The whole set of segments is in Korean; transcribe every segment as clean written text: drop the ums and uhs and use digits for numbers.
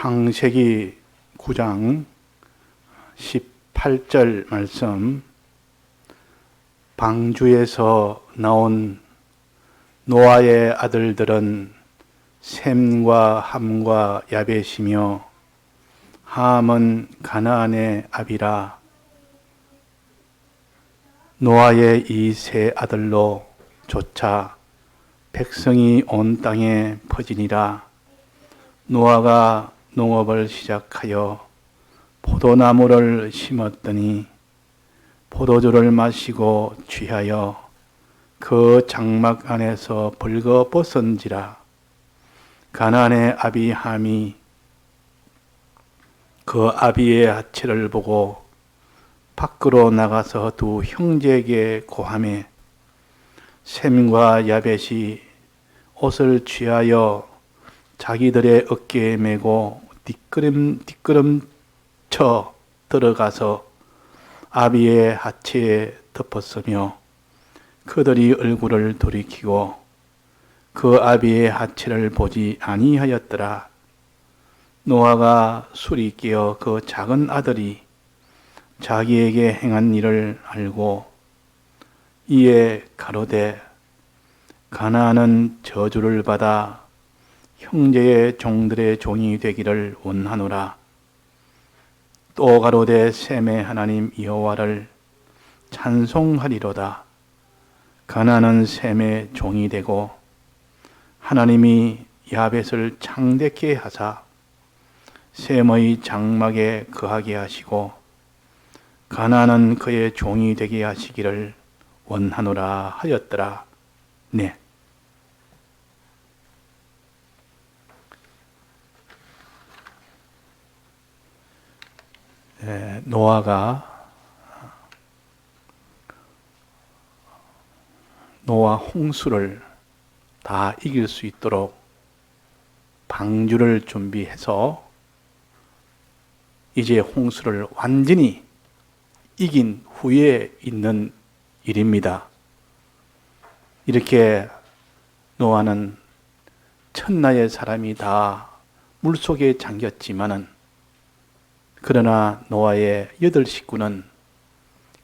창세기 9장 18절 말씀, 방주에서 나온 노아의 아들들은 셈과 함과 야벳이며 함은 가나안의 아비라. 노아의 이 세 아들로 조차 백성이 온 땅에 퍼지니라. 노아가 농업을 시작하여 포도나무를 심었더니 포도주를 마시고 취하여 그 장막 안에서 벌거벗은지라. 가나안의 아비 함이 그 아비의 하체를 보고 밖으로 나가서 두 형제에게 고하매 셈과 야벳이 옷을 취하여 자기들의 어깨에 메고 뒷걸음쳐 들어가서 아비의 하체에 덮었으며 그들이 얼굴을 돌이키고 그 아비의 하체를 보지 아니하였더라. 노아가 술이 깨어 그 작은 아들이 자기에게 행한 일을 알고 이에 가로되 가나안은 저주를 받아 형제의 종들의 종이 되기를 원하노라. 또 가로되 셈의 하나님 여호와를 찬송하리로다. 가나안은 셈의 종이 되고 하나님이 야벳을 창대케 하사 셈의 장막에 거하게 하시고 가나안은 그의 종이 되게 하시기를 원하노라 하였더라. 네. 노아가 노아 홍수를 다 이길 수 있도록 방주를 준비해서 이제 홍수를 완전히 이긴 후에 있는 일입니다. 이렇게 노아는 천하의 사람이 다 물속에 잠겼지만은 그러나 노아의 8식구는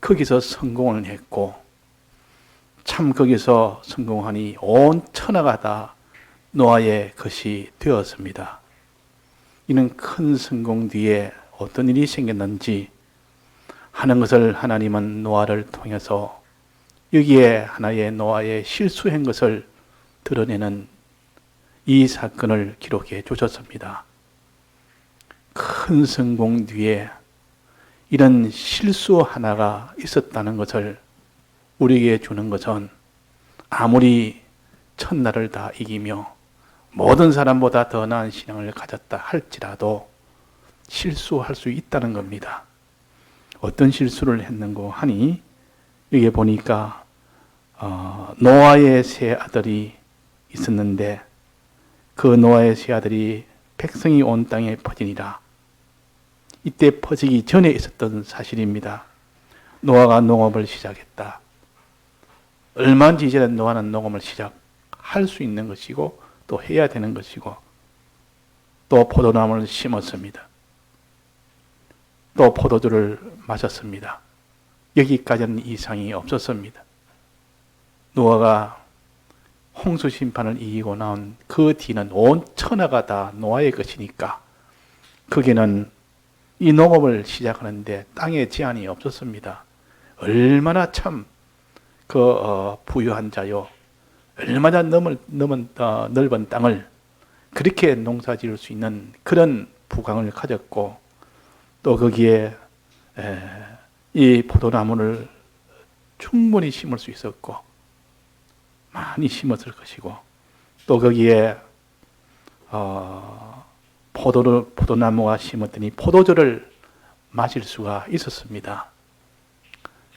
거기서 성공을 했고 참 거기서 성공하니 온 천하가 다 노아의 것이 되었습니다. 이는 큰 성공 뒤에 어떤 일이 생겼는지 하는 것을 하나님은 노아를 통해서 여기에 하나의 노아의 실수한 것을 드러내는 이 사건을 기록해 주셨습니다. 큰 성공 뒤에 이런 실수 하나가 있었다는 것을 우리에게 주는 것은 아무리 천나를 다 이기며 모든 사람보다 더 나은 신앙을 가졌다 할지라도 실수할 수 있다는 겁니다. 어떤 실수를 했는고 하니 여기 보니까 노아의 세 아들이 있었는데 그 노아의 세 아들이 백성이 온 땅에 퍼지니라. 이때 퍼지기 전에 있었던 사실입니다. 노아가 농업을 시작했다. 얼마든지 이제 노아는 농업을 시작할 수 있는 것이고 또 해야 되는 것이고 또 포도나무를 심었습니다. 또 포도주를 마셨습니다. 여기까지는 이상이 없었습니다. 노아가 홍수 심판을 이기고 나온 그 뒤는 온 천하가 다 노아의 것이니까 거기는 이 농업을 시작하는데 땅에 제한이 없었습니다. 얼마나 참 부유한 자요. 얼마나 넓은 땅을 그렇게 농사 지을 수 있는 그런 부강을 가졌고 또 거기에 이 포도나무를 충분히 심을 수 있었고 많이 심었을 것이고 또 거기에 포도나무가 심었더니 포도주를 마실 수가 있었습니다.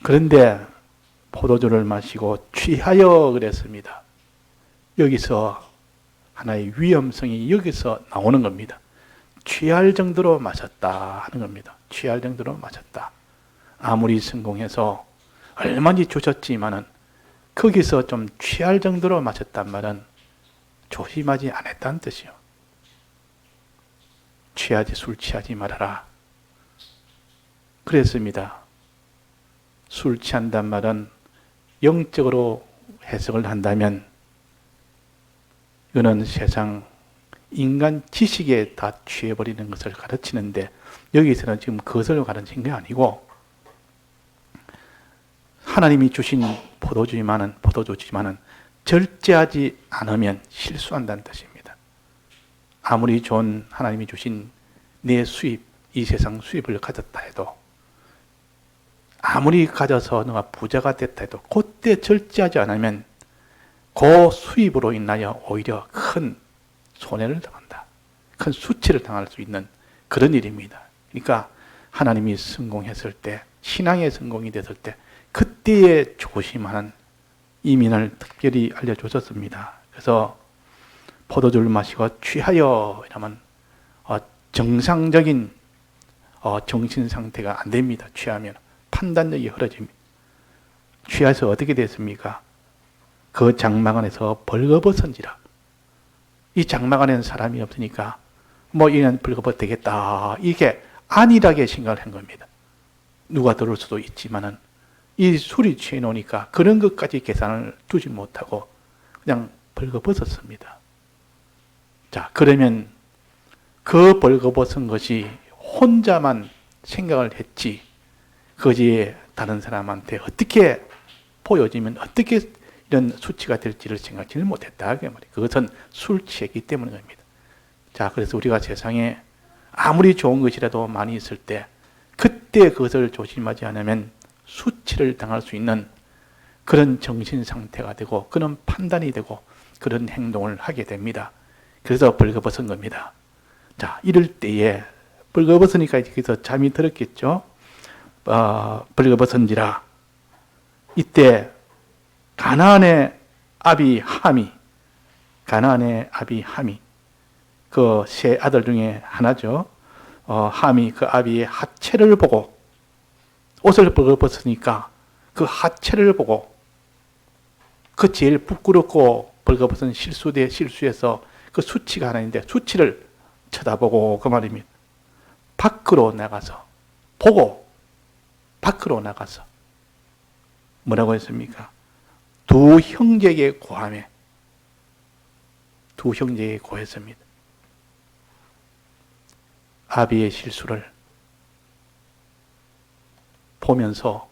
그런데 포도주를 마시고 취하여 그랬습니다. 여기서 하나의 위험성이 여기서 나오는 겁니다. 취할 정도로 마셨다 하는 겁니다. 취할 정도로 마셨다. 아무리 성공해서 얼마든지 주셨지만은 거기서 좀 취할 정도로 마셨단 말은 조심하지 않았다는 뜻이요. 술 취하지 말아라. 그랬습니다. 술 취한단 말은 영적으로 해석을 한다면 이거는 세상 인간 지식에 다 취해버리는 것을 가르치는데 여기서는 지금 그것을 가르치는 게 아니고 하나님이 주신 포도주지만은 절제하지 않으면 실수한다는 뜻입니다. 아무리 좋은 하나님이 주신 내 수입, 이 세상 수입을 가졌다 해도 아무리 가져서 너가 부자가 됐다 해도 그때 절제하지 않으면 그 수입으로 인하여 오히려 큰 손해를 당한다. 큰 수치를 당할 수 있는 그런 일입니다. 그러니까 하나님이 성공했을 때, 신앙의 성공이 됐을 때 그때에 조심하는 이민을 특별히 알려주셨습니다. 그래서 포도주를 마시고 취하여 이러면 정상적인 정신 상태가 안 됩니다. 취하면 판단력이 흐려집니다. 취해서 어떻게 됐습니까? 그 장막 안에서 벌거벗은지라. 이 장막 안에는 사람이 없으니까 이는 벌거벗 되겠다. 이게 안일하게 생각을 한 겁니다. 누가 들을 수도 있지만은 이 술이 취해 놓으니까 그런 것까지 계산을 두지 못하고 그냥 벌거벗었습니다. 자, 그러면 그 벌거벗은 것이 혼자만 생각을 했지 그것이 다른 사람한테 어떻게 보여지면 어떻게 이런 수치가 될지를 생각지를 못했다. 그것은 술 취했기 때문입니다. 자, 그래서 우리가 세상에 아무리 좋은 것이라도 많이 있을 때 그때 그것을 조심하지 않으면 수치를 당할 수 있는 그런 정신 상태가 되고 그런 판단이 되고 그런 행동을 하게 됩니다. 그래서 벌거벗은 겁니다. 자, 이럴 때에 벌거벗으니까 여기서 잠이 들었겠죠. 벌거벗은지라. 이때 가나안의 아비 함이 그 세 아들 중에 하나죠. 함이 그 아비의 하체를 보고 옷을 벌거벗으니까 그 하체를 보고 그 제일 부끄럽고 벌거벗은 실수에서 그 수치가 하나 있는데 수치를 쳐다보고 그 말입니다. 밖으로 나가서 뭐라고 했습니까? 두 형제에게 고했습니다. 아비의 실수를 보면서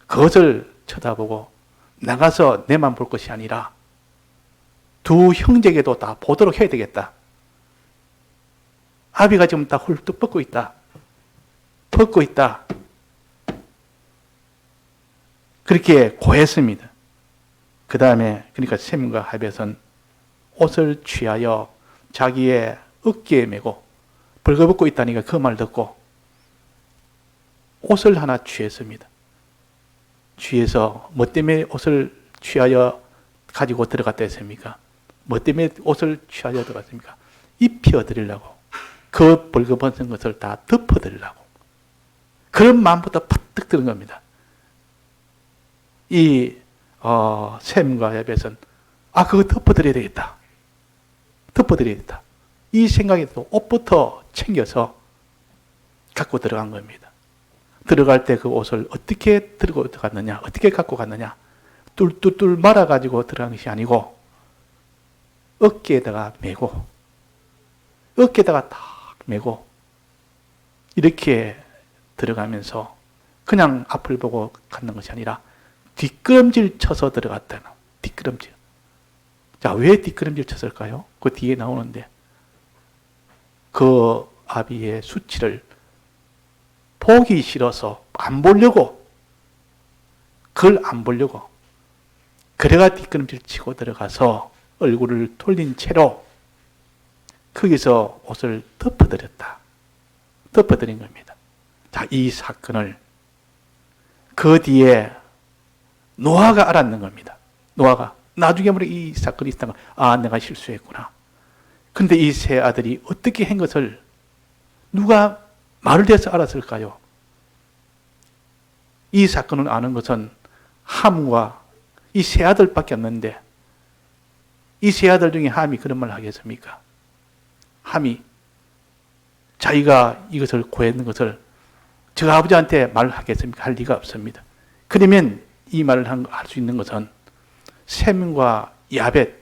그것을 쳐다보고 나가서 내만 볼 것이 아니라 두 형제에게도 다 보도록 해야 되겠다. 아비가 지금 다 훌떡 벗고 있다. 그렇게 고했습니다. 그 다음에 그러니까 셈과 하벳은 옷을 취하여 자기의 어깨에 메고 벌거벗고 있다니까 그 말 듣고 옷을 하나 취했습니다. 취해서 뭐 때문에 옷을 취하여 가지고 들어갔다 했습니까? 뭐 때문에 옷을 취하여 들어갔습니까? 입혀드리려고. 그 벌거벗은 것을 다 덮어드리려고. 그런 마음부터 팍 드는 겁니다. 이 셈과 야벳은 그거 덮어드려야 되겠다. 이 생각이 또 옷부터 챙겨서 갖고 들어간 겁니다. 들어갈 때 그 옷을 어떻게 들고 들어갔느냐, 어떻게 갖고 갔느냐, 뚫뚫뚫 말아가지고 들어간 것이 아니고 어깨에다가 딱 메고 이렇게 들어가면서 그냥 앞을 보고 갔는 것이 아니라 뒷걸음질 쳐서 들어갔다는 뒷걸음질. 자, 왜 뒷걸음질 쳤을까요? 그 뒤에 나오는데 그 아비의 수치를 보기 싫어서 그걸 안 보려고 그래가 뒷걸음질 치고 들어가서 얼굴을 돌린 채로 거기서 옷을 덮어드린 겁니다. 자, 이 사건을 그 뒤에 노아가 알았는 겁니다. 노아가 나중에 이 사건이 있다가 내가 실수했구나. 그런데 이 세 아들이 어떻게 한 것을 누가 말을 대서 알았을까요? 이 사건을 아는 것은 함과 이 세 아들밖에 없는데 이 세 아들 중에 함이 그런 말을 하겠습니까? 함이 자기가 이것을 구했는 것을 저 아버지한테 말하겠습니까? 할 리가 없습니다. 그러면 이 말을 할 수 있는 것은 셈과 야벳,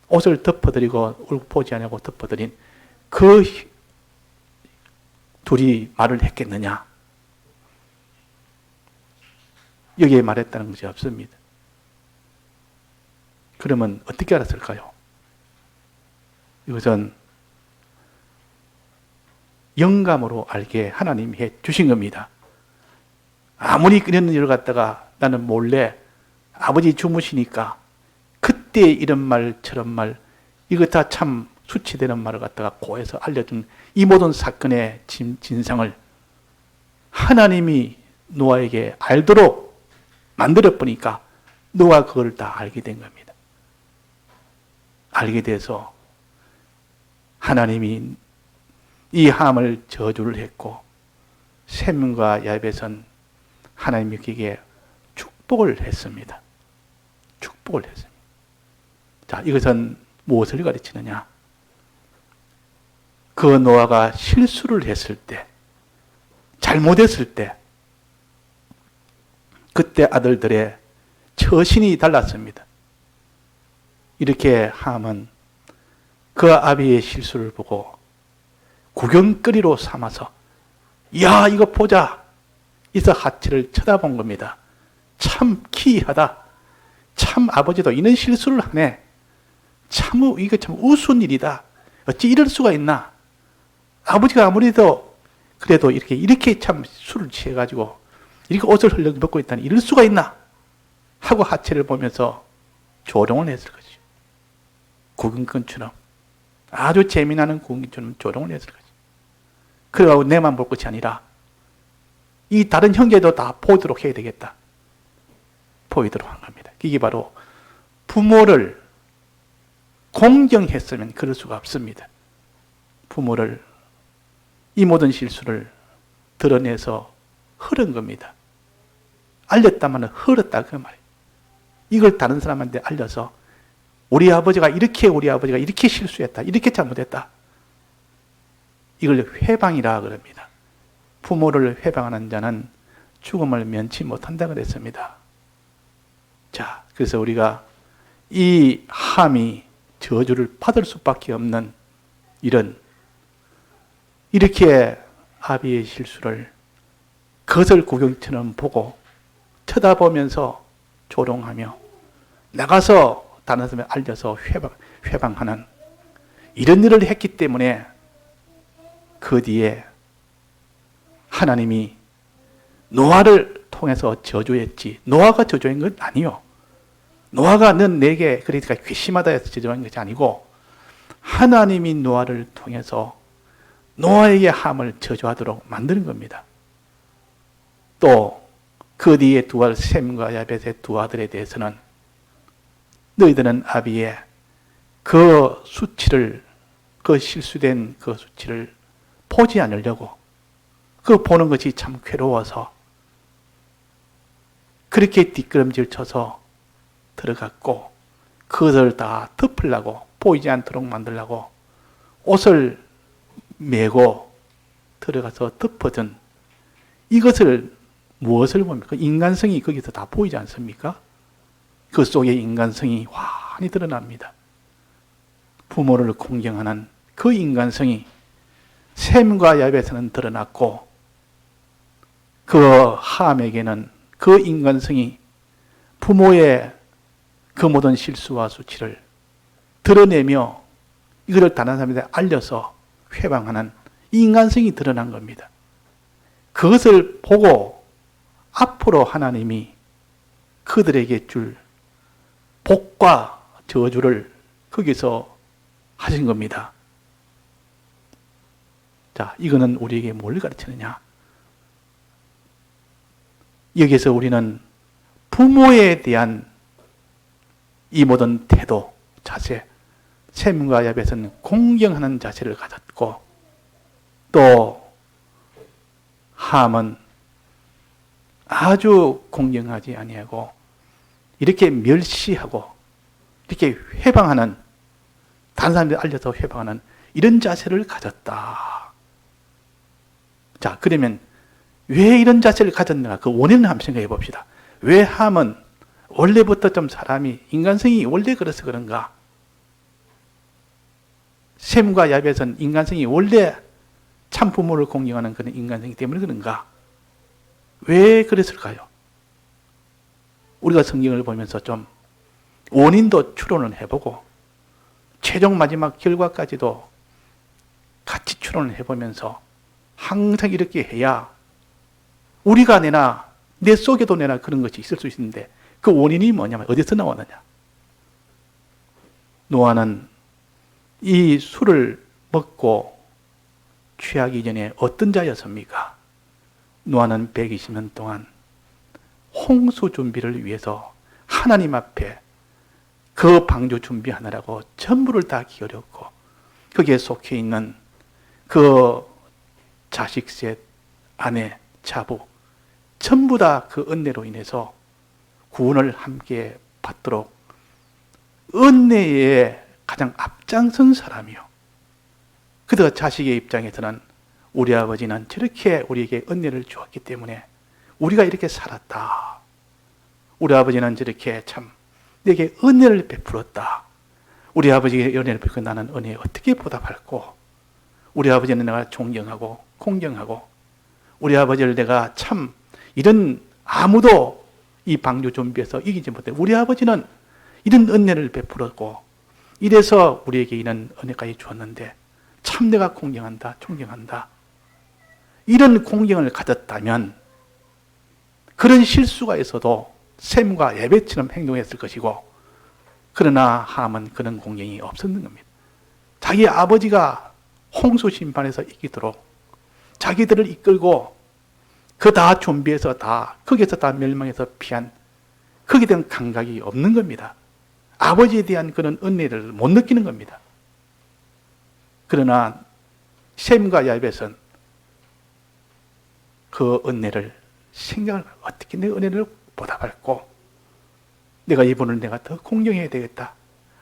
옷을 덮어드리고 얼굴 보지 않고 덮어드린 그 둘이 말을 했겠느냐? 여기에 말했다는 것이 없습니다. 그러면 어떻게 알았을까요? 이것은 영감으로 알게 하나님이 해 주신 겁니다. 아무리 그런 일을 갖다가 나는 몰래 아버지 주무시니까 그때 이런 말 저런 말 이거 다 참 수치되는 말을 갖다가 고해서 알려준 이 모든 사건의 진상을 하나님이 노아에게 알도록 만들어 보니까 노아가 그걸 다 알게 된 겁니다. 알게 돼서 하나님이 이 함을 저주를 했고 셈과 야벳은 하나님이 그에게 축복을 했습니다. 축복을 했습니다. 자, 이것은 무엇을 가르치느냐? 그 노아가 실수를 했을 때, 잘못했을 때, 그때 아들들의 처신이 달랐습니다. 이렇게 함은 그 아비의 실수를 보고 구경거리로 삼아서 야 이거 보자 이서 하체를 쳐다본 겁니다. 참 기이하다. 참 아버지도 이런 실수를 하네. 이거 참 우스운 일이다. 어찌 이럴 수가 있나. 아버지가 아무래도 그래도 이렇게 참 술을 취해가지고 이렇게 옷을 흘러 벗고 있다니 이럴 수가 있나 하고 하체를 보면서 조롱을 했을 것이죠. 구경꾼처럼 아주 재미나는 구경꾼처럼 조롱을 했을 것이죠. 그래가지고 내만 볼 것이 아니라 이 다른 형제도 다 보이도록 해야 되겠다. 보이도록 한 겁니다. 이게 바로 부모를 공경했으면 그럴 수가 없습니다. 부모를 이 모든 실수를 드러내서 흐른 겁니다. 알렸다면 흐렸다 그 말이에요. 이걸 다른 사람한테 알려서 우리 아버지가 이렇게 실수했다. 이렇게 잘못했다. 이걸 회방이라 그럽니다. 부모를 회방하는 자는 죽음을 면치 못한다 그랬습니다. 자, 그래서 우리가 이 함이 저주를 받을 수밖에 없는 이렇게 아비의 실수를 거슬 구경처럼 보고 쳐다보면서 조롱하며 나가서 다른 사람에 알려서 회방하는 이런 일을 했기 때문에 그 뒤에 하나님이 노아를 통해서 저주했지 노아가 저주한 건 아니요. 노아가 넌 내게 그러니까 괘씸하다 해서 저주한 것이 아니고 하나님이 노아를 통해서 노아에게 함을 저주하도록 만드는 겁니다. 또 그 뒤에 두 아들 셈과 야벳의 두 아들에 대해서는 너희들은 아비의 그 수치를 그 실수된 그 수치를 보지 않으려고 그 보는 것이 참 괴로워서 그렇게 뒷걸음질 쳐서 들어갔고 그것을 다 덮으려고 보이지 않도록 만들려고 옷을 메고 들어가서 덮어둔 이것을 무엇을 봅니까? 인간성이 거기서 다 보이지 않습니까? 그 속에 인간성이 환히 드러납니다. 부모를 공경하는 그 인간성이 셈과 야벳에는 드러났고 그 함에게는 그 인간성이 부모의 그 모든 실수와 수치를 드러내며 이것을 다른 사람한테 알려서 회방하는 인간성이 드러난 겁니다. 그것을 보고 앞으로 하나님이 그들에게 줄 복과 저주를 거기서 하신 겁니다. 자, 이거는 우리에게 뭘 가르치느냐? 여기서 우리는 부모에 대한 이 모든 태도, 자세, 셈과 야벳은 공경하는 자세를 가졌고 또 함은 아주 공경하지 아니하고 이렇게 멸시하고 이렇게 회방하는 다른 사람들이 알려서 회방하는 이런 자세를 가졌다. 자, 그러면 왜 이런 자세를 가졌는가? 그 원인을 한번 생각해 봅시다. 왜 함은 원래부터 좀 사람이 인간성이 원래 그래서 그런가? 셈과 야벳은 인간성이 원래 참 부모를 공경하는 그런 인간성이 때문에 그런가? 왜 그랬을까요? 우리가 성경을 보면서 좀 원인도 추론을 해보고 최종 마지막 결과까지도 같이 추론을 해보면서 항상 이렇게 해야 우리가 내나 내 속에도 내나 그런 것이 있을 수 있는데 그 원인이 뭐냐면 어디서 나왔느냐? 노아는 이 술을 먹고 취하기 전에 어떤 자였습니까? 노아는 120년 동안 홍수 준비를 위해서 하나님 앞에 그 방주 준비하느라고 전부를 다 기울였고 거기에 속해 있는 그 자식 셋, 아내, 자부 전부 다 그 은혜로 인해서 구원을 함께 받도록 은혜에 가장 앞장선 사람이요. 그저 자식의 입장에서는 우리 아버지는 저렇게 우리에게 은혜를 주었기 때문에 우리가 이렇게 살았다. 우리 아버지는 저렇게 참 내게 은혜를 베풀었다. 우리 아버지의 은혜를 베풀고 나는 은혜에 어떻게 보답할고 우리 아버지는 내가 존경하고 공경하고 우리 아버지를 내가 참 이런 아무도 이 방주 준비해서 이기지 못해. 우리 아버지는 이런 은혜를 베풀었고 이래서 우리에게 이런 은혜까지 주었는데 참 내가 공경한다, 존경한다. 이런 공경을 가졌다면 그런 실수가 있어도 셈과 야벳처럼 행동했을 것이고 그러나 함은 그런 공경이 없었는 겁니다. 자기 아버지가 홍수 심판에서 이기도록 자기들을 이끌고 그 다 준비해서 다 거기에서 다 멸망해서 피한 거기에 대한 감각이 없는 겁니다. 아버지에 대한 그런 은혜를 못 느끼는 겁니다. 그러나 셈과 야벳은 그 은혜를 생각을 어떻게 내 은혜를 보답할고 내가 이분을 내가 더 공경해야 되겠다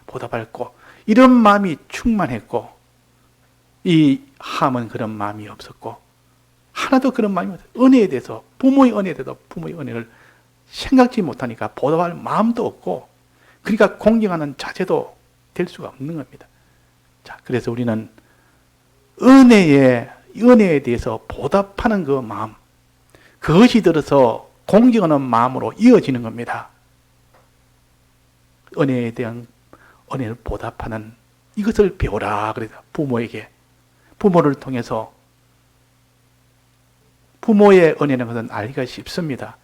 보답할고 이런 마음이 충만했고 이 함은 그런 마음이 없었고 하나도 그런 마음이 없었고 은혜에 대해서 부모의 은혜에 대해서 부모의 은혜를 생각지 못하니까 보답할 마음도 없고 그러니까 공경하는 자세도 될 수가 없는 겁니다. 자, 그래서 우리는 은혜에 대해서 보답하는 그 마음 그것이 들어서 공경하는 마음으로 이어지는 겁니다. 은혜에 대한 은혜를 보답하는 이것을 배우라 그래서 부모에게 부모를 통해서 부모의 은혜라는 것은 알기가 쉽습니다.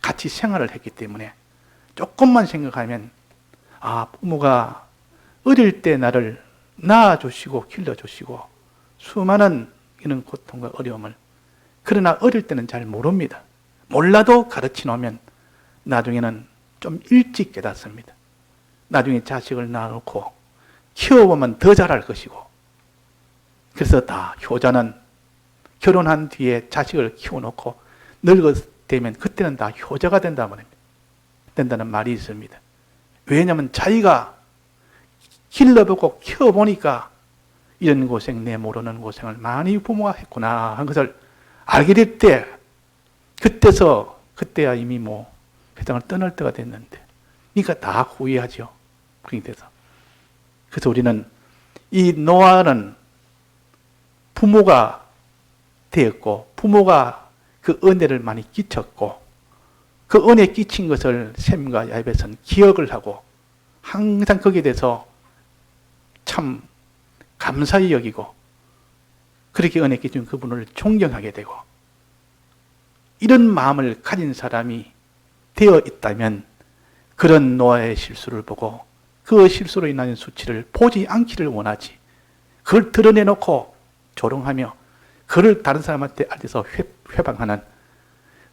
같이 생활을 했기 때문에 조금만 생각하면 부모가 어릴 때 나를 낳아주시고 길러주시고 수많은 이런 고통과 어려움을 그러나 어릴 때는 잘 모릅니다. 몰라도 가르쳐 놓으면 나중에는 좀 일찍 깨닫습니다. 나중에 자식을 낳아놓고 키워보면 더 잘할 것이고 그래서 다 효자는 결혼한 뒤에 자식을 키워놓고 늙어되면 그때는 다 효자가 된다는 말이 있습니다. 왜냐하면 자기가 길러보고 키워보니까 이런 고생 내 모르는 고생을 많이 부모가 했구나 한 것을 알게 될 때 그때야 이미 세상을 떠날 때가 됐는데 그러니까 다 후회하죠. 그렇게 돼서 그래서 우리는 이 노아는 부모가 되었고 부모가 그 은혜를 많이 끼쳤고 그 은혜 끼친 것을 셈과 야벳은 기억을 하고 항상 거기에 대해서 참 감사히 여기고 그렇게 은혜 끼친 그분을 존경하게 되고 이런 마음을 가진 사람이 되어 있다면 그런 노아의 실수를 보고 그 실수로 인한 수치를 보지 않기를 원하지 그걸 드러내놓고 조롱하며 그를 다른 사람한테 알려서 회방하는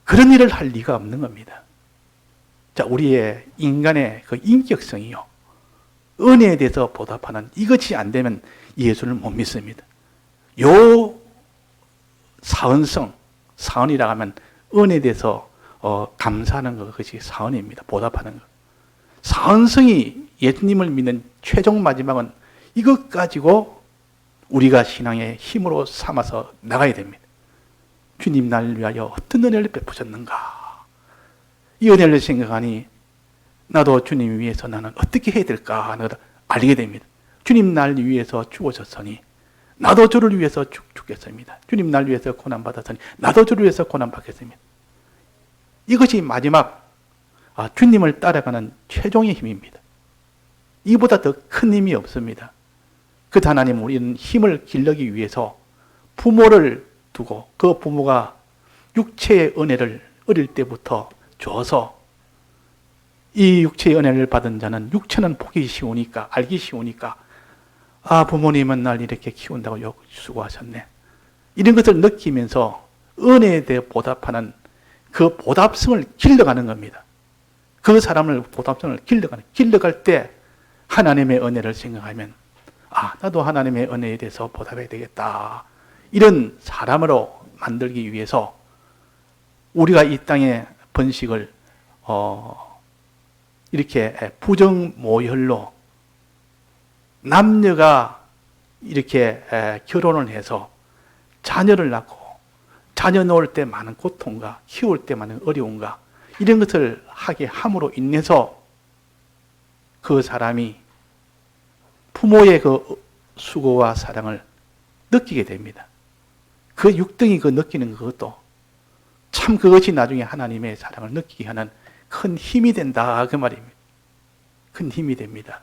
그런 일을 할 리가 없는 겁니다. 자, 우리의 인간의 그 인격성이요. 은혜에 대해서 보답하는 이것이 안 되면 예수를 못 믿습니다. 요 사언이라고 하면 은혜에 대해서 감사하는 것, 그것이 사언입니다. 보답하는 것. 사언성이 예수님을 믿는 최종 마지막은 이것 가지고 우리가 신앙의 힘으로 삼아서 나가야 됩니다. 주님 나를 위하여 어떤 은혜를 베푸셨는가. 이 은혜를 생각하니 나도 주님 위해서 나는 어떻게 해야 될까 하는 것을 알게 됩니다. 주님 날 위해서 죽으셨으니 나도 주를 위해서 죽겠습니다. 주님 날 위해서 고난받았으니 나도 주를 위해서 고난받겠습니다. 이것이 마지막 주님을 따라가는 최종의 힘입니다. 이보다 더 큰 힘이 없습니다. 그 하나님은 우리는 힘을 기르기 위해서 부모를 두고 그 부모가 육체의 은혜를 어릴 때부터 줘서 이 육체의 은혜를 받은 자는 육체는 보기 쉬우니까 알기 쉬우니까 부모님은 날 이렇게 키운다고 수고하셨네. 이런 것을 느끼면서 은혜에 대해 보답하는 그 보답성을 길러가는 겁니다. 그 사람을 보답성을 길러갈 때 하나님의 은혜를 생각하면 나도 하나님의 은혜에 대해서 보답해야 되겠다. 이런 사람으로 만들기 위해서 우리가 이 땅의 번식을 이렇게 부정모혈로 남녀가 이렇게 결혼을 해서 자녀를 낳고 자녀 놓을 때 많은 고통과 키울 때 많은 어려움과 이런 것을 하게 함으로 인해서 그 사람이 부모의 그 수고와 사랑을 느끼게 됩니다. 그 육등이 그 느끼는 그것도 참 그것이 나중에 하나님의 사랑을 느끼게 하는 큰 힘이 된다 그 말입니다. 큰 힘이 됩니다.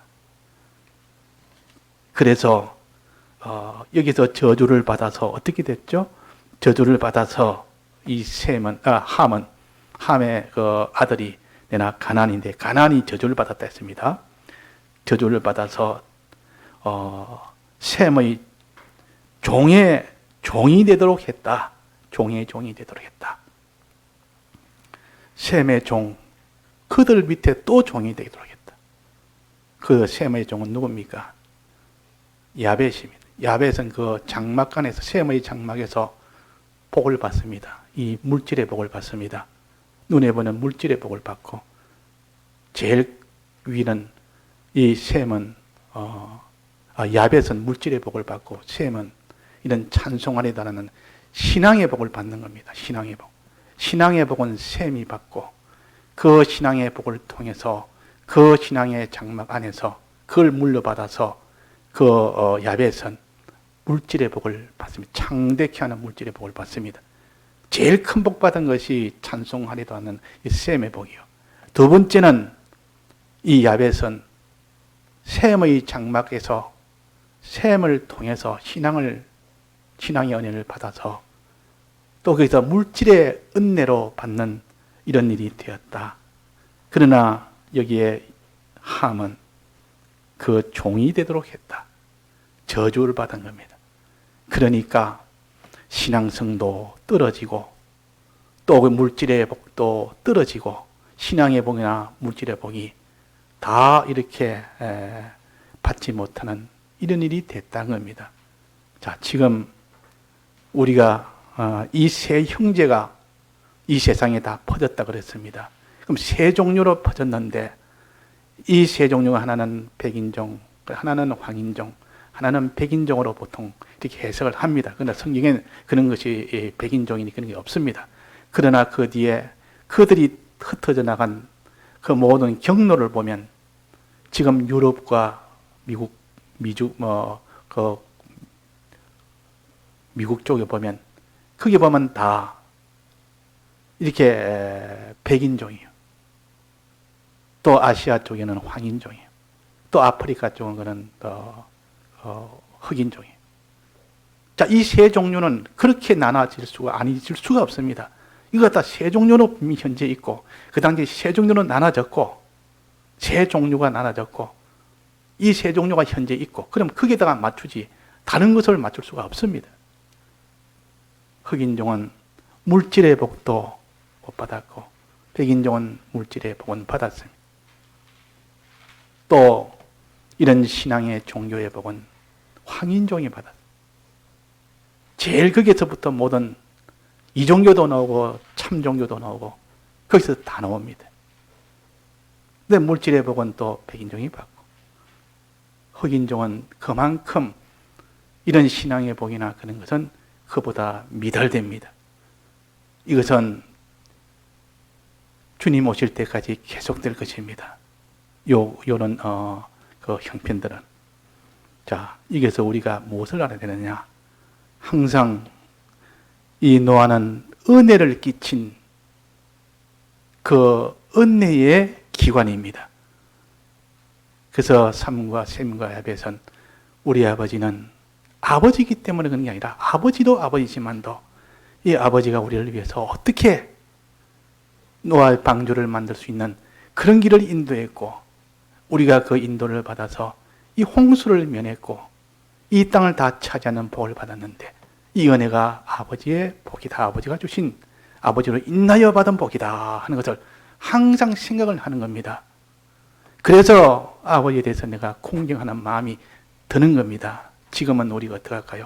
그래서 여기서 저주를 받아서 어떻게 됐죠? 저주를 받아서 이 함의 그 아들이 내나 가나안인데 가나안이 저주를 받았다 했습니다. 저주를 받아서 셈의 종이 되도록 했다. 종이 되도록 했다. 셈의 종, 그들 밑에 또 종이 되도록 했다. 그 셈의 종은 누굽니까? 야벳입니다. 야벳은 그 장막간에서 셈의 장막에서 복을 받습니다. 이 물질의 복을 받습니다. 눈에 보는 물질의 복을 받고 제일 위는 이 셈은 야벳은 물질의 복을 받고 셈은 이런 찬송 안에 달하는 신앙의 복을 받는 겁니다. 신앙의 복. 신앙의 복은 셈이 받고 그 신앙의 복을 통해서 그 신앙의 장막 안에서 그걸 물려받아서 그 야벳은 물질의 복을 받습니다. 창대케 하는 물질의 복을 받습니다. 제일 큰 복 받은 것이 찬송하리도 하는 이 셈의 복이요. 두 번째는 이 야벳은 셈의 장막에서 셈을 통해서 신앙의 은혜를 받아서 또 거기서 물질의 은혜로 받는 이런 일이 되었다. 그러나 여기에 함은 그 종이 되도록 했다. 저주를 받은 겁니다. 그러니까 신앙성도 떨어지고 또 그 물질의 복도 떨어지고 신앙의 복이나 물질의 복이 다 이렇게 받지 못하는 이런 일이 됐다는 겁니다. 자, 지금 우리가 이 세 형제가 이 세상에 다 퍼졌다 그랬습니다. 그럼 세 종류로 퍼졌는데 이 세 종류가 하나는 백인종, 하나는 황인종, 하나는 백인종으로 보통 이렇게 해석을 합니다. 그러나 성경에는 그런 것이 백인종이니 그런 게 없습니다. 그러나 그 뒤에 그들이 흩어져 나간 그 모든 경로를 보면 지금 유럽과 미국 쪽에 보면 거기 보면 다 이렇게 백인종이에요. 또 아시아 쪽에는 황인종이에요. 또 아프리카 쪽은 흑인종이에요. 자, 이 세 종류는 그렇게 나눠질 수가 없습니다. 이거 다 세 종류로 현재 있고, 그 당시 세 종류는 나눠졌고, 세 종류가 나눠졌고, 이 세 종류가 현재 있고, 그럼 거기에다가 맞추지, 다른 것을 맞출 수가 없습니다. 흑인종은 물질의 복도 못 받았고, 백인종은 물질의 복은 받았습니다. 또, 이런 신앙의 종교의 복은 황인종이 받았습니다. 제일 거기에서부터 모든 이종교도 나오고 참종교도 나오고 거기서 다 나옵니다. 근데 물질의 복은 또 백인종이 받고 흑인종은 그만큼 이런 신앙의 복이나 그런 것은 그보다 미달됩니다. 이것은 주님 오실 때까지 계속될 것입니다. 요런 그 형편들은. 자, 여기서 우리가 무엇을 알아야 되느냐? 항상 이 노아는 은혜를 끼친 그 은혜의 기관입니다. 그래서 삼과 셈과 야벳은 우리 아버지는 아버지이기 때문에 그런 게 아니라 아버지도 아버지지만도 이 아버지가 우리를 위해서 어떻게 노아의 방주를 만들 수 있는 그런 길을 인도했고, 우리가 그 인도를 받아서 이 홍수를 면했고 이 땅을 다 차지하는 복을 받았는데, 이 은혜가 아버지의 복이다, 아버지가 주신, 아버지로 인하여 받은 복이다 하는 것을 항상 생각을 하는 겁니다. 그래서 아버지에 대해서 내가 공경하는 마음이 드는 겁니다. 지금은 우리가 어떻게 할까요?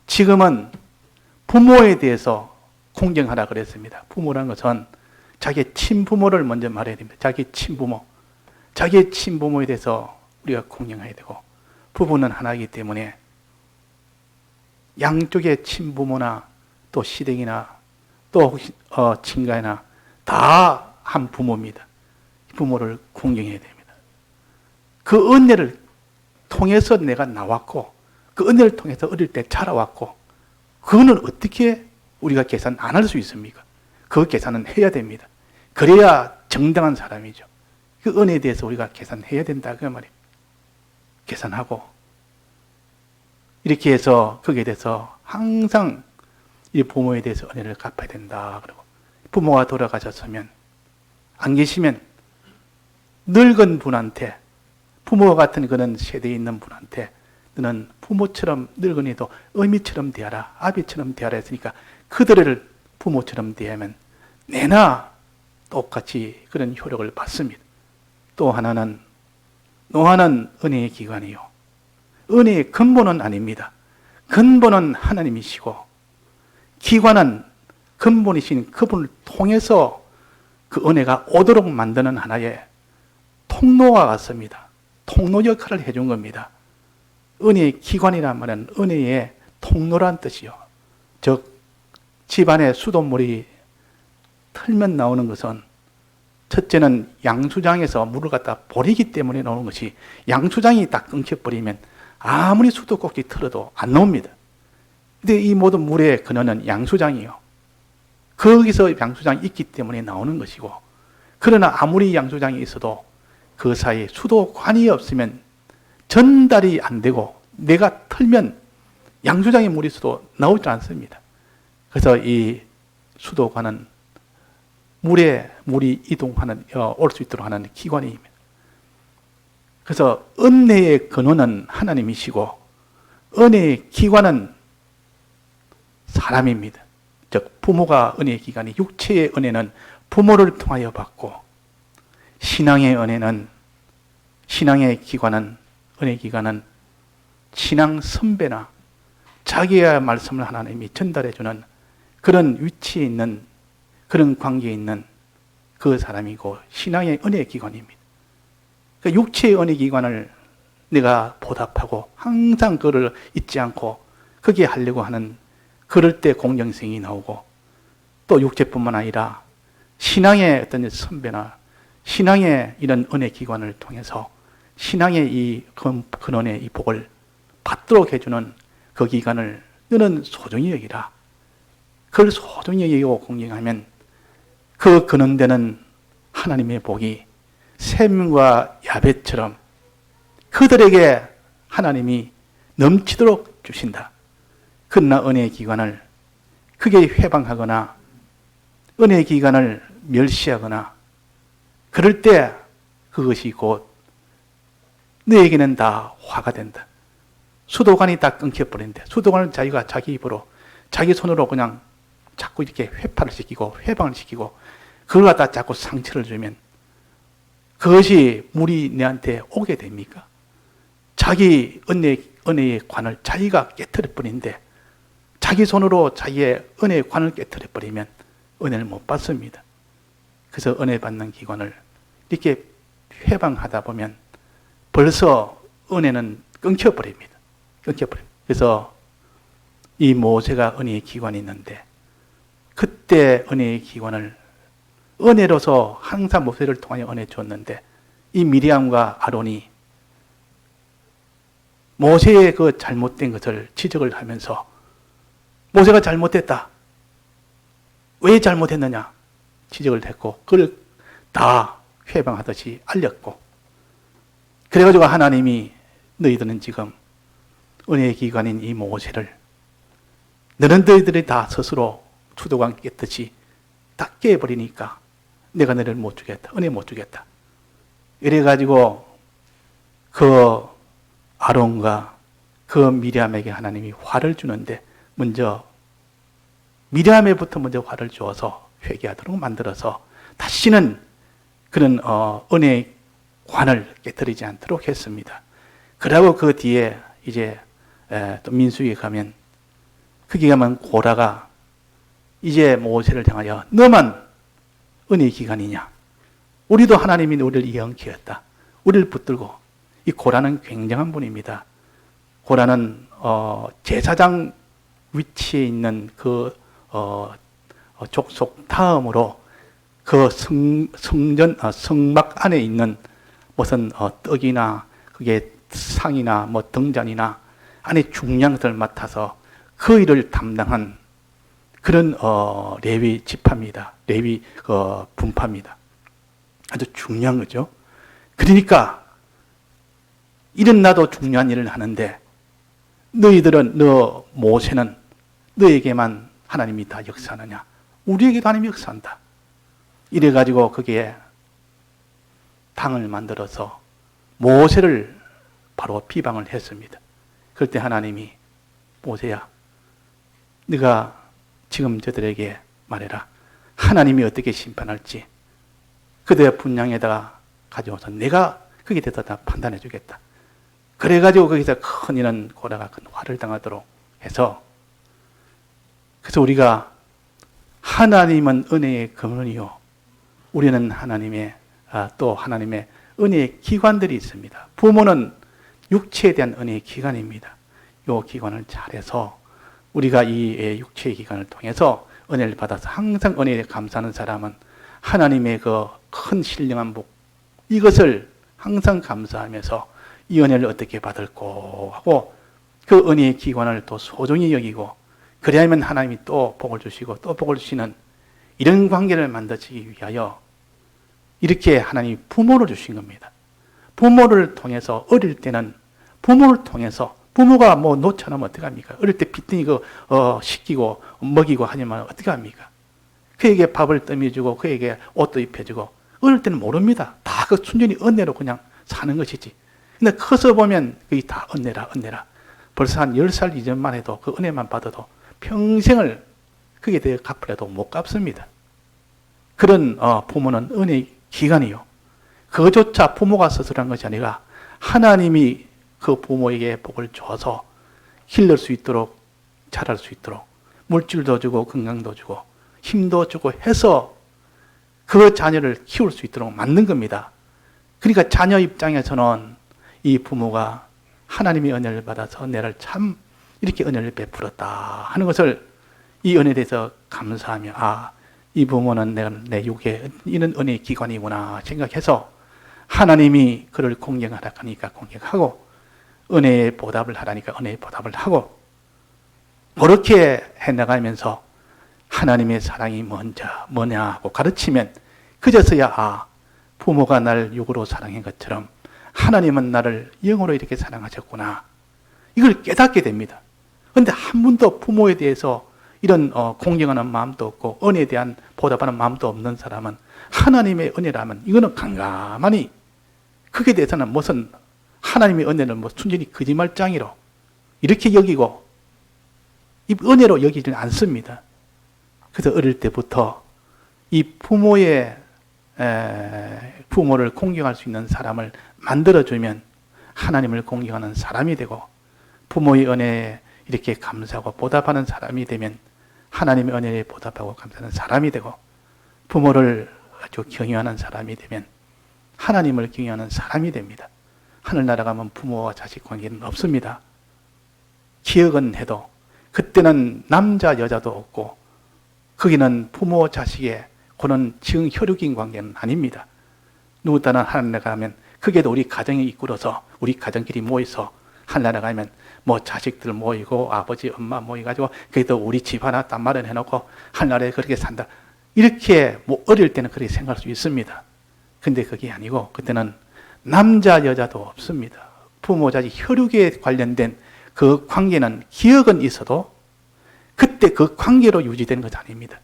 지금은 부모에 대해서 공경하라 그랬습니다. 부모라는 것은 자기의 친부모를 먼저 말해야 됩니다. 자기의 친부모. 자기의 친부모에 대해서 우리가 공경해야 되고, 부부는 하나이기 때문에 양쪽의 친부모나 또 시댁이나 또 친가나 다 한 부모입니다. 부모를 공경해야 됩니다. 그 은혜를 통해서 내가 나왔고, 그 은혜를 통해서 어릴 때 자라왔고, 그거는 어떻게 우리가 계산 안 할 수 있습니까? 그 계산은 해야 됩니다. 그래야 정당한 사람이죠. 그 은혜에 대해서 우리가 계산해야 된다 그 말이에요. 계산하고 이렇게 해서 거기에 대해서 항상 이 부모에 대해서 은혜를 갚아야 된다. 그리고 부모가 돌아가셨으면, 안 계시면 늙은 분한테, 부모 같은 그런 세대에 있는 분한테 너는 부모처럼 늙은이도 어미처럼 대하라, 아비처럼 대하라 했으니까 그들을 부모처럼 대하면 내나 똑같이 그런 효력을 받습니다. 또 하나는 노아는 은혜의 기관이요, 은혜의 근본은 아닙니다. 근본은 하나님이시고, 기관은 근본이신 그분을 통해서 그 은혜가 오도록 만드는 하나의 통로와 같습니다. 통로 역할을 해준 겁니다. 은혜의 기관이란 말은 은혜의 통로란 뜻이요. 즉 집안에 수돗물이 틀면 나오는 것은 첫째는 양수장에서 물을 갖다 버리기 때문에 나오는 것이, 양수장이 딱 끊겨버리면 아무리 수도꼭지 틀어도 안 나옵니다. 근데 이 모든 물의 근원은 양수장이요. 거기서 양수장이 있기 때문에 나오는 것이고, 그러나 아무리 양수장이 있어도 그 사이에 수도관이 없으면 전달이 안 되고, 내가 틀면 양수장에 물이 있어도 나오지 않습니다. 그래서 이 수도관은 물이 이동하는, 올 수 있도록 하는 기관입니다. 그래서 은혜의 근원은 하나님이시고, 은혜의 기관은 사람입니다. 즉 부모가 은혜의 기관이, 육체의 은혜는 부모를 통하여 받고, 신앙의 은혜는, 신앙의 기관은, 은혜의 기관은 신앙 선배나 자기의 말씀을 하나님이 전달해주는 그런 위치에 있는, 그런 관계에 있는 그 사람이고, 신앙의 은혜의 기관입니다. 그러니까 육체의 은혜 기관을 내가 보답하고 항상 그를 잊지 않고 거기에 하려고 하는, 그럴 때 공경성이 나오고, 또 육체뿐만 아니라 신앙의 어떤 선배나 신앙의 이런 은혜 기관을 통해서 신앙의 이 근원의 이 복을 받도록 해주는 그 기관을 너는 소중히 여기라. 그걸 소중히 여기고 공경하면 그 근원되는 하나님의 복이 셈과 야벳처럼 그들에게 하나님이 넘치도록 주신다. 그러나 은혜의 기관을 크게 회방하거나 은혜의 기관을 멸시하거나 그럴 때 그것이 곧 너에게는 다 화가 된다. 수도관이 다 끊겨버린다. 수도관을 자기가 자기 입으로, 자기 손으로 그냥 자꾸 이렇게 회파를 시키고 회방을 시키고 그걸 갖다 자꾸 상처를 주면 그것이 물이 내한테 오게 됩니까? 자기 은혜의 관을 자기가 깨뜨려 버린데, 자기 손으로 자기의 은혜의 관을 깨뜨려 버리면 은혜를 못 받습니다. 그래서 은혜 받는 기관을 이렇게 회방하다 보면 벌써 은혜는 끊겨버립니다. 끊겨버립니다. 그래서 이 모세가 은혜의 기관이 있는데, 그 그때 은혜의 기관을 은혜로서 항상 모세를 통하여 은혜 줬는데 이 미리암과 아론이 모세의 그 잘못된 것을 지적을 하면서 모세가 잘못했다. 왜 잘못했느냐? 지적을 했고 그걸 다 회방하듯이 알렸고 그래가지고 하나님이 너희들은 지금 은혜의 기관인 이 모세를 너는 너희들이 다 스스로 추도관 깼듯이 다 깨버리니까 내가 너를 못 주겠다. 은혜 못 주겠다. 이래가지고 그 아론과 그 미리암에게 하나님이 화를 주는데 먼저 미리암에부터 먼저 화를 주어서 회개하도록 만들어서 다시는 그런 은혜의 관을 깨뜨리지 않도록 했습니다. 그러고 그 뒤에 이제 또 민수기에 가면 거기 가면 고라가 이제 모세를 향하여 너만 은혜의 기관이냐? 우리도 하나님이 우리를 영케했다. 우리를 붙들고 이 고라는 굉장한 분입니다. 고라는 제사장 위치에 있는 그 족속 다음으로 그 성막 안에 있는 무슨 떡이나 그게 상이나 뭐 등잔이나 안에 중요한 것을 맡아서 그 일을 담당한 그런 레위 지파입니다. 레위 분파입니다. 아주 중요한 거죠. 그러니까 이런 나도 중요한 일을 하는데 너희들은 모세는 너에게만 하나님이 다 역사하느냐? 우리에게도 하나님이 역사한다. 이래가지고 거기에 당을 만들어서 모세를 바로 비방을 했습니다. 그럴 때 하나님이 모세야, 네가 지금 저들에게 말해라. 하나님이 어떻게 심판할지 그들의 분량에다가 가져와서 내가 거기에 대해서 다 판단해 주겠다. 그래가지고 거기서 큰 이런 고라가 큰 화를 당하도록 해서 그래서 우리가 하나님은 은혜의 근원이요. 우리는 하나님의 또 하나님의 은혜의 기관들이 있습니다. 부모는 육체에 대한 은혜의 기관입니다. 이 기관을 잘해서 우리가 이 육체의 기관을 통해서 은혜를 받아서 항상 은혜에 감사하는 사람은 하나님의 그 큰 신령한 복 이것을 항상 감사하면서 이 은혜를 어떻게 받을꼬 하고 그 은혜의 기관을 또 소중히 여기고 그래야만 하나님이 또 복을 주시고 또 복을 주시는 이런 관계를 만들기 위하여 이렇게 하나님이 부모를 주신 겁니다. 부모를 통해서 어릴 때는 부모를 통해서 부모가 뭐 놓쳐놓으면 어떡합니까? 어릴 때 빚더니 시키고 먹이고 하지만 어떡합니까? 그에게 밥을 떠미주고 그에게 옷도 입혀주고 어릴 때는 모릅니다. 다 그 순전히 은혜로 그냥 사는 것이지. 근데 커서 보면 그게 다 은혜라. 벌써 한 10살 이전만 해도 그 은혜만 받아도 평생을 그게 대해 갚으려도 못 갚습니다. 그런 부모는 은혜의 기간이요. 그것조차 부모가 스스로 한 것이 아니라 하나님이 그 부모에게 복을 줘서 길러줄 수 있도록 자랄 수 있도록 물질도 주고 건강도 주고 힘도 주고 해서 그 자녀를 키울 수 있도록 만든 겁니다. 그러니까 자녀 입장에서는 이 부모가 하나님의 은혜를 받아서 내를 참 이렇게 은혜를 베풀었다 하는 것을 이 은혜에 대해서 감사하며 이 부모는 내 육에 이런 은혜의 기관이구나 생각해서 하나님이 그를 공경하라 하니까 공경하고 은혜의 보답을 하라니까 은혜의 보답을 하고 그렇게 해나가면서 하나님의 사랑이 뭐냐 하고 가르치면 그제서야 부모가 날 육으로 사랑한 것처럼 하나님은 나를 영으로 이렇게 사랑하셨구나. 이걸 깨닫게 됩니다. 그런데 한 번도 부모에 대해서 이런 공경하는 마음도 없고 은혜에 대한 보답하는 마음도 없는 사람은 하나님의 은혜라면 이거는 강감하니 그게 대해서는 무슨 하나님의 은혜를 뭐 순전히 거짓말장이로 이렇게 여기고 이 은혜로 여기지는 않습니다. 그래서 어릴 때부터 이 부모를 공경할 수 있는 사람을 만들어주면 하나님을 공경하는 사람이 되고 부모의 은혜에 이렇게 감사하고 보답하는 사람이 되면 하나님의 은혜에 보답하고 감사하는 사람이 되고 부모를 아주 경외하는 사람이 되면 하나님을 경외하는 사람이 됩니다. 하늘나라 가면 부모와 자식 관계는 없습니다. 기억은 해도 그때는 남자 여자도 없고 거기는 부모 자식의 그런 지금 혈육인 관계는 아닙니다. 누구 따라 하늘나라 가면 그게도 우리 가정이 이끌어서 우리 가정끼리 모여서 하늘나라 가면 뭐 자식들 모이고 아버지 엄마 모여가지고 그래도 우리 집 하나 딱 마련해놓고 하늘나라에 그렇게 산다. 이렇게 뭐 어릴 때는 그렇게 생각할 수 있습니다. 근데 그게 아니고 그때는 남자 여자도 없습니다. 부모 자식 혈육에 관련된 그 관계는 기억은 있어도 그때 그 관계로 유지되는 것이 아닙니다.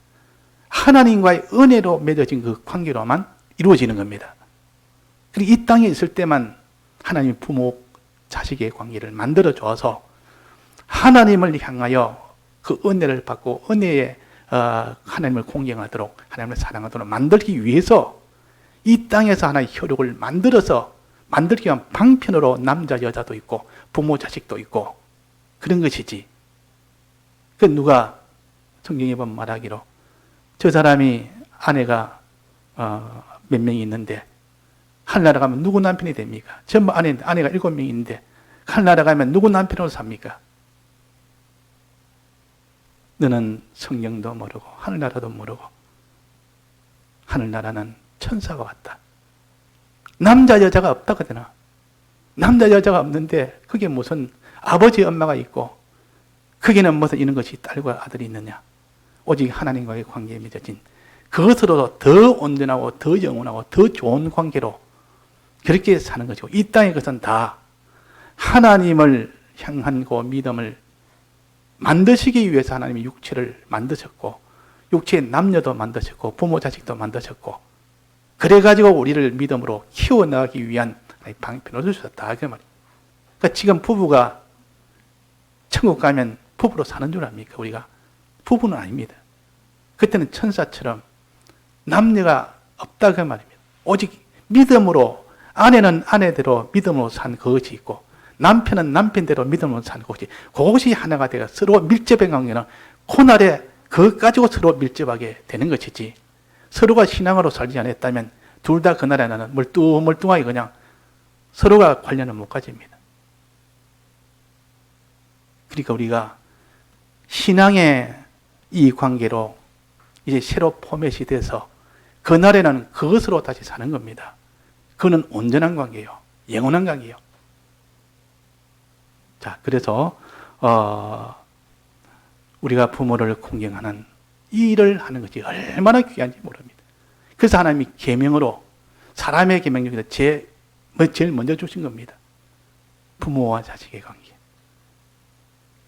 하나님과의 은혜로 맺어진 그 관계로만 이루어지는 겁니다. 그리고 이 땅에 있을 때만 하나님 부모 자식의 관계를 만들어 줘서 하나님을 향하여 그 은혜를 받고 은혜에 하나님을 공경하도록 하나님을 사랑하도록 만들기 위해서 이 땅에서 하나의 혈육을 만들기 위한 방편으로 남자 여자도 있고 부모 자식도 있고 그런 것이지. 그 누가 성경에 보면 말하기로 저 사람이 아내가 몇 명이 있는데 하늘나라 가면 누구 남편이 됩니까? 전부 아내가 7명이 있는데 하늘나라 가면 누구 남편으로 삽니까? 너는 성경도 모르고 하늘나라도 모르고 하늘나라는 천사가 왔다. 남자 여자가 없다거든. 남자 여자가 없는데 그게 무슨 아버지 엄마가 있고 거기는 무슨 이런 것이 딸과 아들이 있느냐. 오직 하나님과의 관계에 맺어진 그것으로 더 온전하고 더 영원하고 더 좋은 관계로 그렇게 사는 것이고 이 땅의 것은 다 하나님을 향한 그 믿음을 만드시기 위해서 하나님이 육체를 만드셨고 육체의 남녀도 만드셨고 부모 자식도 만드셨고 그래가지고 우리를 믿음으로 키워나가기 위한 방편을 주셨다. 그 말이에요. 그러니까 지금 부부가 천국 가면 부부로 사는 줄 압니까? 우리가 부부는 아닙니다. 그때는 천사처럼 남녀가 없다 그 말입니다. 오직 믿음으로 아내는 아내대로 믿음으로 산 그것이 있고 남편은 남편대로 믿음으로 산 그것이 하나가 되어 서로 밀접한 관계는 그날에 그것 가지고 서로 밀접하게 되는 것이지 서로가 신앙으로 살지 않았다면 둘 다 그날에는 멀뚱하게 그냥 서로가 관련을 못 가집니다. 그러니까 우리가 신앙의 이 관계로 이제 새로 포맷이 돼서 그날에는 그것으로 다시 사는 겁니다. 그거는 온전한 관계예요. 영원한 관계예요. 자, 그래서 우리가 부모를 공경하는 이 일을 하는 것이 얼마나 귀한지 모릅니다. 그래서 하나님이 계명으로 사람의 계명 중에서 제일 먼저 주신 겁니다. 부모와 자식의 관계.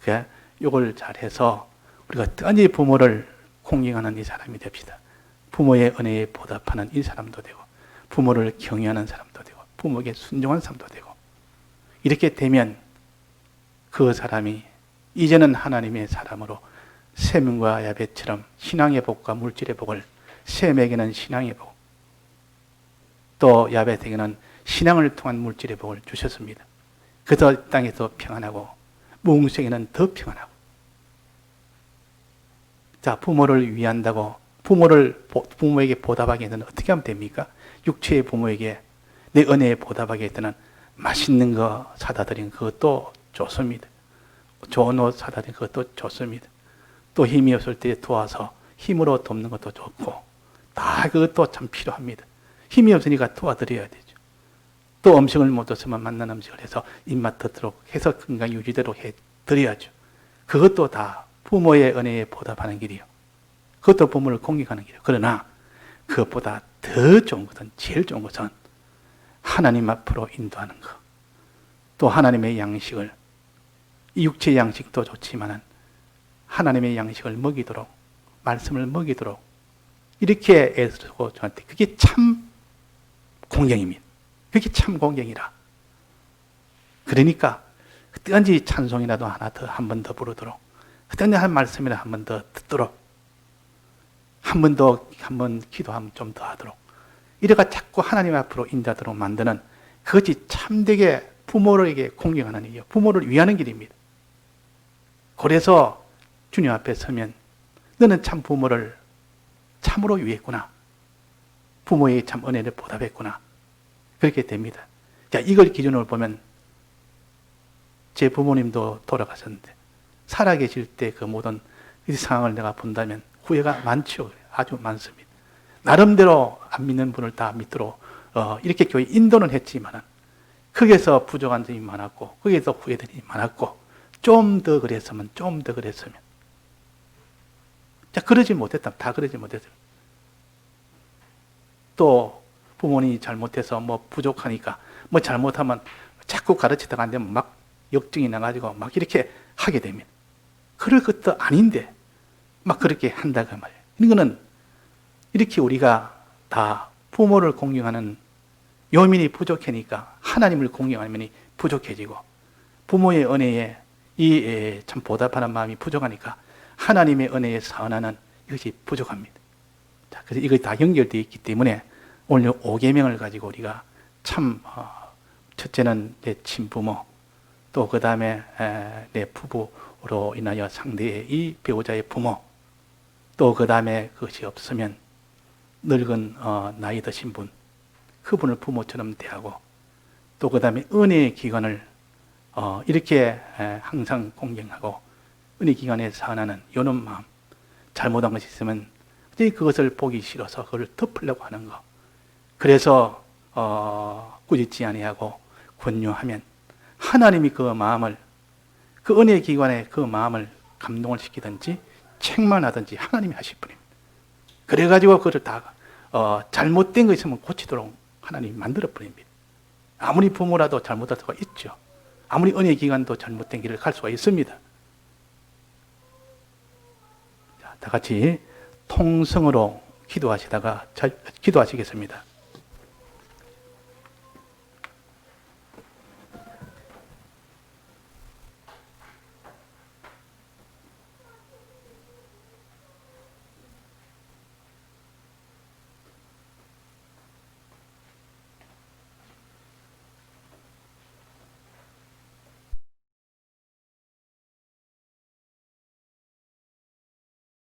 그러니까 이걸 잘해서 우리가 어떤지 부모를 공경하는 이 사람이 됩시다. 부모의 은혜에 보답하는 이 사람도 되고 부모를 경외하는 사람도 되고 부모에게 순종한 사람도 되고 이렇게 되면 그 사람이 이제는 하나님의 사람으로 셈과 야벳처럼 신앙의 복과 물질의 복을 셈에게는 신앙의 복 또 야벳에게는 신앙을 통한 물질의 복을 주셨습니다. 그래서 땅에서 평안하고 무궁생에는 더 평안하고 자 부모를 위한다고 부모에게 보답하기 위해서는 어떻게 하면 됩니까? 육체의 부모에게 내 은혜에 보답하기 위해서는 맛있는 거 사다 드린 그것도 좋습니다. 좋은 옷 사다 드린 그것도 좋습니다. 또 힘이 없을 때 도와서 힘으로 돕는 것도 좋고 다 그것도 참 필요합니다. 힘이 없으니까 도와드려야 되죠. 또 음식을 못 줬으면 맞는 음식을 해서 입맛 듣도록 해서 건강 유지되도록 해드려야죠. 그것도 다 부모의 은혜에 보답하는 길이요. 그것도 부모를 공경하는 길이요. 그러나 그것보다 더 좋은 것은 제일 좋은 것은 하나님 앞으로 인도하는 것. 또 하나님의 양식을 이 육체의 양식도 좋지만은 하나님의 양식을 먹이도록 말씀을 먹이도록 이렇게 애쓰고 저한테 그게 참 공경입니다. 그게 참 공경이라. 그러니까 그때까지 찬송이라도 하나 더 한 번 더 부르도록 그때까지 한 말씀이라 한 번 더 듣도록 한 번 기도하면 좀 더 하도록 이래가 자꾸 하나님 앞으로 인자도록 만드는 그것이 참되게 부모에게 공경하는 일이요. 부모를 위하는 길입니다. 그래서 주님 앞에 서면 너는 참 부모를 참으로 위했구나. 부모에게 참 은혜를 보답했구나. 그렇게 됩니다. 자, 이걸 기준으로 보면 제 부모님도 돌아가셨는데 살아계실 때 그 모든 이 상황을 내가 본다면 후회가 많죠. 아주 많습니다. 나름대로 안 믿는 분을 다 믿도록 이렇게 교회 인도는 했지만은 거기에서 부족한 점이 많았고 거기에서 후회들이 많았고 좀 더 그랬으면 자, 그러지 못했다면 다 그러지 못했어요. 또 부모님이 잘못해서 뭐 부족하니까 뭐 잘못하면 자꾸 가르치다가 안 되면 막 역증이 나가지고 막 이렇게 하게 되면 그럴 것도 아닌데 막 그렇게 한다고 말이에요. 이거는 이렇게 우리가 다 부모를 공경하는 요민이 부족하니까 하나님을 공경하는 면이 부족해지고 부모의 은혜에 이 참 보답하는 마음이 부족하니까 하나님의 은혜에 선하는 이것이 부족합니다. 자, 그래서 이것이 다 연결되어 있기 때문에 오늘 5계명을 가지고 우리가 참 첫째는 내 친부모, 또 그 다음에 내 부부로 인하여 상대의 이 배우자의 부모, 또 그 다음에 그것이 없으면 늙은 나이 드신 분, 그분을 부모처럼 대하고, 또 그 다음에 은혜의 기관을 이렇게 항상 공경하고 은혜 기관에 선하는 요런 마음, 잘못한 것이 있으면 그것을 보기 싫어서 그걸 덮으려고 하는 거. 그래서 꾸짖지 아니하고 권유하면 하나님이 그 마음을, 그 은혜 기관에 그 마음을 감동을 시키든지 책망하든지 하나님이 하실 분입니다. 그래가지고 그걸 다 잘못된 거 있으면 고치도록 하나님이 만들어 버립니다. 아무리 부모라도 잘못할 수가 있죠. 아무리 은혜 기관도 잘못된 길을 갈 수가 있습니다. 자, 다 같이 통성으로 기도하시다가 기도하시겠습니다.